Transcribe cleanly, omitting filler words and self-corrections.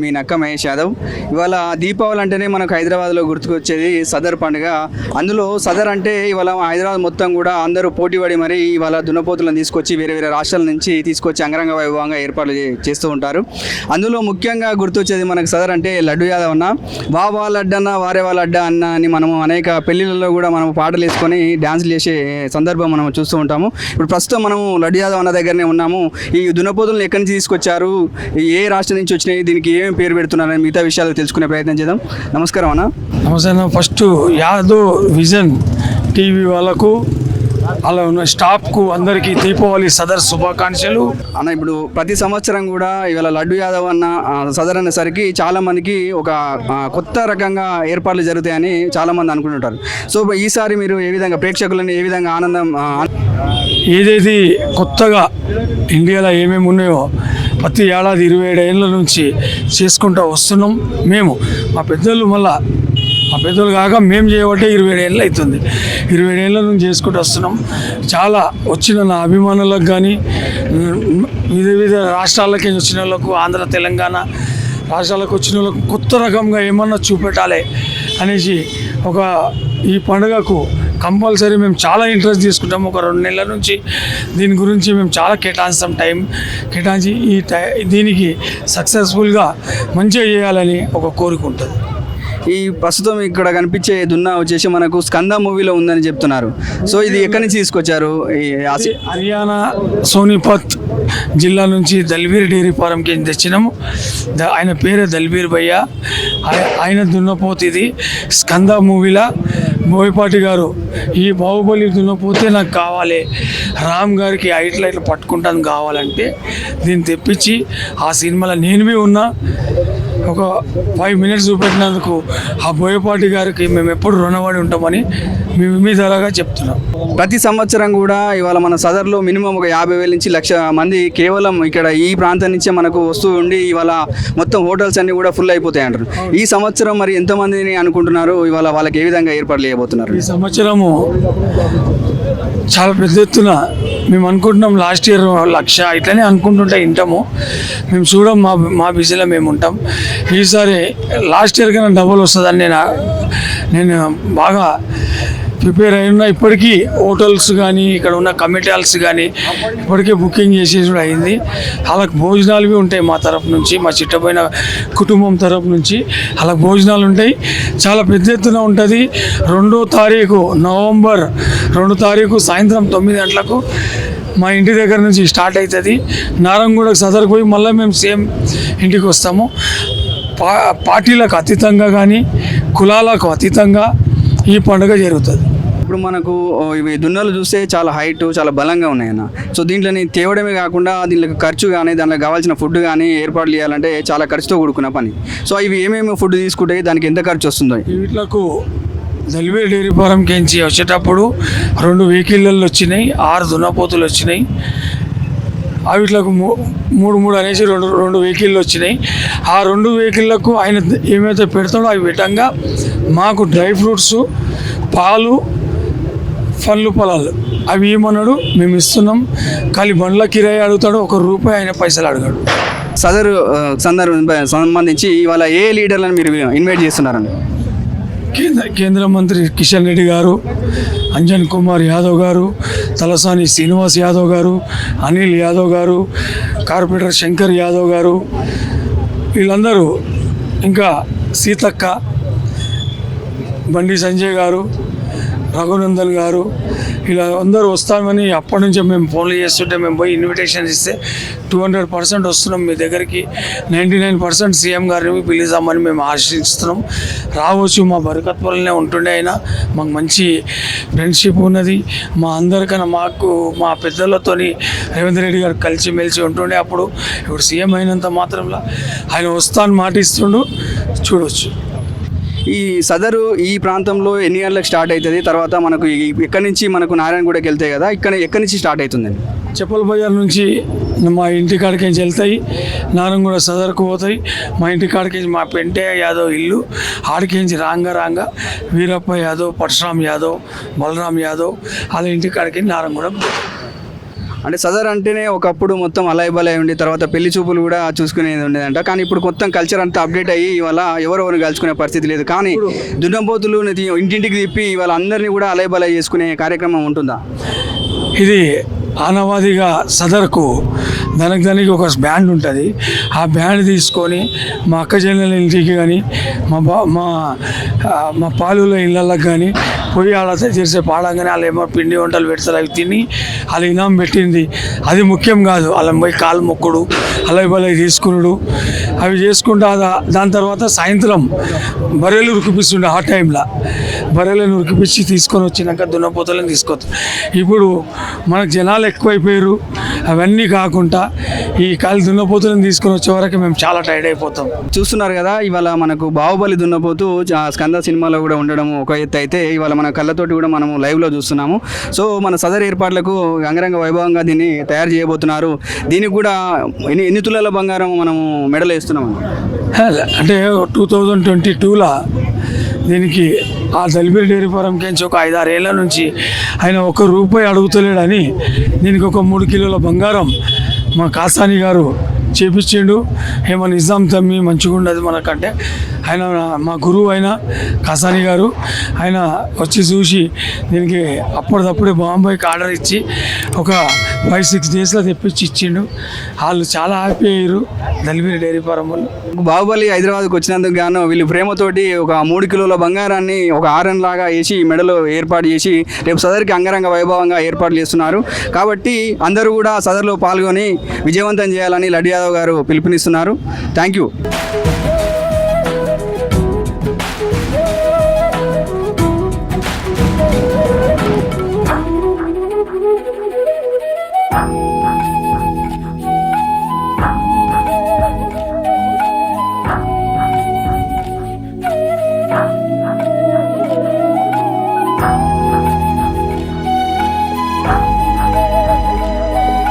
మీ నక్క మహేష్ యాదవ్. ఇవాళ దీపావళి అంటేనే మనకు హైదరాబాద్లో గుర్తుకొచ్చేది సదర్ పండుగ. అందులో సదర్ అంటే ఇవాళ హైదరాబాద్ మొత్తం కూడా అందరూ పోటీపడి మరి ఇవాళ దున్నపోతులను తీసుకొచ్చి వేరే వేరే రాష్ట్రాల నుంచి తీసుకొచ్చి అంగరంగ వైభవంగా ఏర్పాట్లు చేస్తూ ఉంటారు. అందులో ముఖ్యంగా గుర్తొచ్చేది మనకు సదర్ అంటే లడ్డు యాదవ్ అన్న, వా లడ్డన్న వారే వా లడ్డ అన్న అని మనము అనేక పెళ్లిళ్ళలో కూడా మనం పాటలు వేసుకొని డ్యాన్సులు చేసే సందర్భం మనం చూస్తూ ఉంటాము. ఇప్పుడు ప్రస్తుతం మనము లడ్డు యాదవ్ అన్న దగ్గరనే ఉన్నాము. ఈ దున్నపోతులను ఎక్కడి నుంచి తీసుకొచ్చారు, ఏ రాష్ట్రం నుంచి వచ్చినాయి, దీనికి ఏమేమి పేరు పెడుతున్నారని మిగతా విషయాలు తెలుసుకునే ప్రయత్నం చేద్దాం. నమస్కారం అన్న. నమస్తే అన్న. ఫస్ట్ యాదవ్ విజన్ టీవీ వాళ్ళకు అలా ఉన్న స్టాఫ్కు అందరికీ దీపావళి సదర్ శుభాకాంక్షలు అన్న. ఇప్పుడు ప్రతి సంవత్సరం కూడా ఇవాళ లడ్డు యాదవ్ అన్న సదర్ అనేసరికి చాలా మందికి ఒక కొత్త రకంగా ఏర్పాట్లు జరుగుతాయని చాలా మంది అనుకుంటుంటారు. సో ఈసారి మీరు ఏ విధంగా ప్రేక్షకులను ఏ విధంగా ఆనందం ఏదైతే కొత్తగా ఇండియాలో ఏమేమి ఉన్నాయో ప్రతి ఏడాది 27 ఏళ్ళ నుంచి చేసుకుంటూ వస్తున్నాం. మేము మా పెద్దలు కాక మేము చేయబట్టే 27 ఏళ్ళు అవుతుంది. 27 ఏళ్ళ నుంచి చేసుకుంటూ వస్తున్నాం. చాలా వచ్చిన నా అభిమానులకు కానీ వివిధ రాష్ట్రాలకి వచ్చిన వాళ్ళకు, ఆంధ్ర తెలంగాణ రాష్ట్రాలకు వచ్చిన వాళ్ళకు కొత్త రకంగా ఏమన్నా చూపెట్టాలి అనేసి ఈ పండుగకు కంపల్సరీ మేము చాలా ఇంట్రెస్ట్ తీసుకుంటాము. ఒక 2 నెలల నుంచి దీని గురించి మేము చాలా టైం కేటాయించి దీనికి సక్సెస్ఫుల్గా మంచిగా చేయాలని ఒక కోరిక ఉంటుంది. ఈ ప్రస్తుతం ఇక్కడ కనిపించే దున్నా వచ్చేసి మనకు స్కంద మూవీలో ఉందని చెప్తున్నారు. సో ఇది ఎక్కడి నుంచి తీసుకొచ్చారు? హర్యానా సోనిపత్ జిల్లా నుంచి దల్వీర్ డైరీ ఫారంకి తెచ్చినాము. ఆయన పేరే దల్వీర్ భయ్య. ఆయన దున్నపోతే ఇది స్కంద మూవీలో బోయపాటి గారు ఈ బాహుబలి దున్నపోతే నాకు కావాలి, రామ్ గారికి ఇట్లా పట్టుకుంటాను కావాలంటే దీన్ని తెప్పించి ఆ సినిమాలో నేను ఉన్నా ఒక 5 మినిట్స్ చూపెట్టినందుకు ఆ బోయపాటి గారికి మేము ఎప్పుడు రుణపడి ఉంటామని మీ ధరగా చెప్తున్నాం. ప్రతి సంవత్సరం కూడా ఇవాళ మన సదర్లో మినిమం ఒక 50,000 నుంచి 1,00,000 మంది కేవలం ఇక్కడ ఈ ప్రాంతం నుంచే మనకు వస్తూ ఉండి ఇవాళ మొత్తం హోటల్స్ అన్నీ కూడా ఫుల్ అయిపోతాయి అంటారు. ఈ సంవత్సరం మరి ఎంతమందిని అనుకుంటున్నారు, ఇవాళ వాళ్ళకి ఏ విధంగా ఏర్పాట్లు చేయబోతున్నారు? ఈ సంవత్సరము చాలా పెద్ద ఎత్తున మేము అనుకుంటున్నాం. లాస్ట్ ఇయర్ 1,00,000 ఇట్లనే అనుకుంటుంటే వింటాము. మేము చూడం, మా బిజీలో మేము ఉంటాం. ఈసారి లాస్ట్ ఇయర్ కన్నా డబుల్ వస్తుందని నేను బాగా ప్రిపేర్ అయి ఉన్నా. ఇప్పటికీ హోటల్స్ కానీ ఇక్కడ ఉన్న కమిటీ హాల్స్ కానీ ఇప్పటికే బుకింగ్ చేసేసి కూడా అయింది. వాళ్ళకి భోజనాలు ఉంటాయి మా తరపు నుంచి, మా చిట్టపోయిన కుటుంబం తరపు నుంచి అలా భోజనాలు ఉంటాయి. చాలా పెద్ద ఎత్తున ఉంటుంది. 2వ తారీఖు నవంబర్ 2 తారీఖు సాయంత్రం 9 గంటలకు మా ఇంటి దగ్గర నుంచి స్టార్ట్ అవుతుంది. నారంగూడకు సదర్కు పోయి మళ్ళీ మేము సేమ్ ఇంటికి వస్తాము. పార్టీలకు అతీతంగా కానీ కులాలకు అతీతంగా ఈ పండుగ జరుగుతుంది. ఇప్పుడు మనకు ఇవి దున్నలు చూస్తే చాలా హైట్, చాలా బలంగా ఉన్నాయన్న. సో దీంట్లోని తేవడమే కాకుండా దీనికి ఖర్చు కానీ దాంట్లో కావాల్సిన ఫుడ్ కానీ ఏర్పాట్లు చేయాలంటే చాలా ఖర్చుతో కూడుకున్న పని. సో ఇవి ఏమేమి ఫుడ్ తీసుకుంటే దానికి ఎంత ఖర్చు వస్తుందో? వీటిలకు దల్వీర్ డైరీ ఫారంకి వచ్చేటప్పుడు 2 వెహికళ్ళు వచ్చినాయి, 6 దున్నపోతులు వచ్చినాయి. వీటిలకు 3 అనేసి 2 వెహికళ్ళు వచ్చినాయి. ఆ 2 వెహికళ్ళకు ఆయన ఏమైతే పెడతాడో అవి పెట్టంగా మాకు డ్రై ఫ్రూట్స్, పాలు, పండ్లు పొలాలు అవి ఏమన్నాడు మేము ఇస్తున్నాం. ఖాళీ బండ్ల కిరాయి అడుగుతాడు, ₹1 ఆయన పైసలు అడగాడు. సదరు సంబంధించి ఇవాళ ఏ లీడర్లను మీరు ఇన్వైట్ చేస్తున్నారండి? కేంద్ర మంత్రి కిషన్ రెడ్డి గారు, అంజన్ కుమార్ యాదవ్ గారు, తలసాని శ్రీనివాస్ యాదవ్ గారు, అనిల్ యాదవ్ గారు, కార్పొరేటర్ శంకర్ యాదవ్ గారు, వీళ్ళందరూ, ఇంకా సీతక్క, బండి సంజయ్ గారు, రఘునందన్ గారు, ఇలా అందరూ వస్తామని అప్పటి నుంచే మేము ఫోన్లు చేస్తుంటే మేము పోయి ఇన్విటేషన్ ఇస్తే 200% వస్తున్నాం మీ దగ్గరికి, 99% సీఎం గారిని పిలుస్తామని మేము ఆశిస్తున్నాం. రావచ్చు, మా బరకత్వలనే ఉంటుండే. అయినా మాకు మంచి ఫ్రెండ్షిప్ ఉన్నది. మా అందరికన్నా మా పెద్దలతోని రేవంత్ రెడ్డి గారు కలిసిమెలిసి ఉంటుండే. ఇప్పుడు సీఎం అయినంత మాత్రంలో ఆయన వస్తాను మాట ఇస్తుండు. చూడవచ్చు. ఈ సదరు ఈ ప్రాంతంలో ఎన్ని గంటలకు స్టార్ట్ అవుతుంది? తర్వాత మనకు ఎక్కడి నుంచి మనకు నారాయణగూడకి వెళ్తాయి కదా, ఎక్కడి నుంచి స్టార్ట్ అవుతుందండి? చెప్పల బజార్ నుంచి మా ఇంటి కాడికి వెళ్తాయి, నారాయణగూడ సదర్కు పోతాయి. మా ఇంటి కాడికి మా పెంటయ్య యాదవ్ ఇల్లు, ఆడికించి రాంగా వీరప్ప యాదవ్, పరశురామ్ యాదవ్, బలరామ్ యాదవ్ వాళ్ళ ఇంటి కాడికి నారాయణగూడ. అంటే సదర్ అంటేనే ఒకప్పుడు మొత్తం అలాయ్ బలాయ్ ఉండి తర్వాత పెళ్లి చూపులు కూడా చూసుకునేది ఉండేదంట. కానీ ఇప్పుడు మొత్తం కల్చర్ అంతా అప్డేట్ అయ్యి ఇవాళ ఎవరెవరు కలుసుకునే పరిస్థితి లేదు. కానీ దున్నపోతులు ఇంటింటికి తిప్పి ఇవాళ అందరినీ కూడా అలాయ్ బలాయ్ చేసుకునే కార్యక్రమం ఉంటుందా? ఇది ఆనవాదిగా సదర్కు దానికి ఒక బ్యాండ్ ఉంటుంది. ఆ బ్యాండ్ తీసుకొని మా అక్క చెల్లెల ఇంటికి కానీ మా పాలుల ఇళ్ళకి కానీ పోయి ఆడ చేసే పాడంగానే వాళ్ళు ఏమో పిండి వంటలు పెడతారు. అవి తిని వాళ్ళు ఇనాం పెట్టింది అది ముఖ్యం కాదు. వాళ్ళని పోయి కాలు మొక్కుడు అలై బలై తీసుకున్నాడు అవి చేసుకుంటా. దాని తర్వాత సాయంత్రం బర్రెలు ఉరికిపిస్తుండే. ఆ టైంలో బర్రెలను ఉరికిపించి తీసుకొని వచ్చినాక దున్నపోతలను తీసుకొస్తాం. ఇప్పుడు మనకు జనాలు ఎక్కువైపోయారు. అవన్నీ కాకుండా ఈ కాలి దున్నపోతులను తీసుకొని వచ్చే వరకు మేము చాలా టైర్డ్ అయిపోతాం. చూస్తున్నారు కదా, ఇవాళ మనకు బాహుబలి దున్నపోతూ స్కంద సినిమాలో కూడా ఉండడం ఒక ఎత్తు అయితే, ఇవాళ మన కళ్ళతోటి కూడా మనము లైవ్లో చూస్తున్నాము. సో మన సదర్ ఏర్పాట్లకు అంగరంగ వైభవంగా దీన్ని తయారు చేయబోతున్నారు. దీనికి కూడా ఎన్ని తులాల బంగారం మనము మెడల్ వేస్తున్నాము అంటే 2022లో దీనికి ఆ దళిపిరి డైరీ ఫారంకి ఒక 5-6 ఏళ్ళ నుంచి ఆయన ₹1 అడుగుతలేడని దీనికి ఒక 3 కిలోల బంగారం మా కాసాని గారు చేపించిండు. ఏమో నిజాం తమ్మి మంచిగా ఉండదు మనకంటే ఆయన మా గురువు అయిన కాసాని గారు ఆయన వచ్చి చూసి దీనికి అప్పటిదప్పుడే బాంబేకి ఆర్డర్ ఇచ్చి ఒక 5-6 డేస్లో తెప్పించి ఇచ్చిండు. వాళ్ళు చాలా హ్యాపీ అయ్యారు దళిపిరి డైరీ ఫారం వాళ్ళు. బాహుబలి హైదరాబాద్కి వచ్చినందుకు గాను వీళ్ళు ప్రేమతోటి ఒక 3 కిలోల బంగారాన్ని ఒక ఆరన్ లాగా వేసి మెడలో ఏర్పాటు చేసి రేపు సదర్కి అంగరంగ వైభవంగా ఏర్పాటు చేస్తున్నారు. కాబట్టి అందరూ కూడా సదర్లో పాల్గొని విజయవంతం చేయాలని లడ్డు యాదవ్ గారు పిలుపునిస్తున్నారు. Thank you.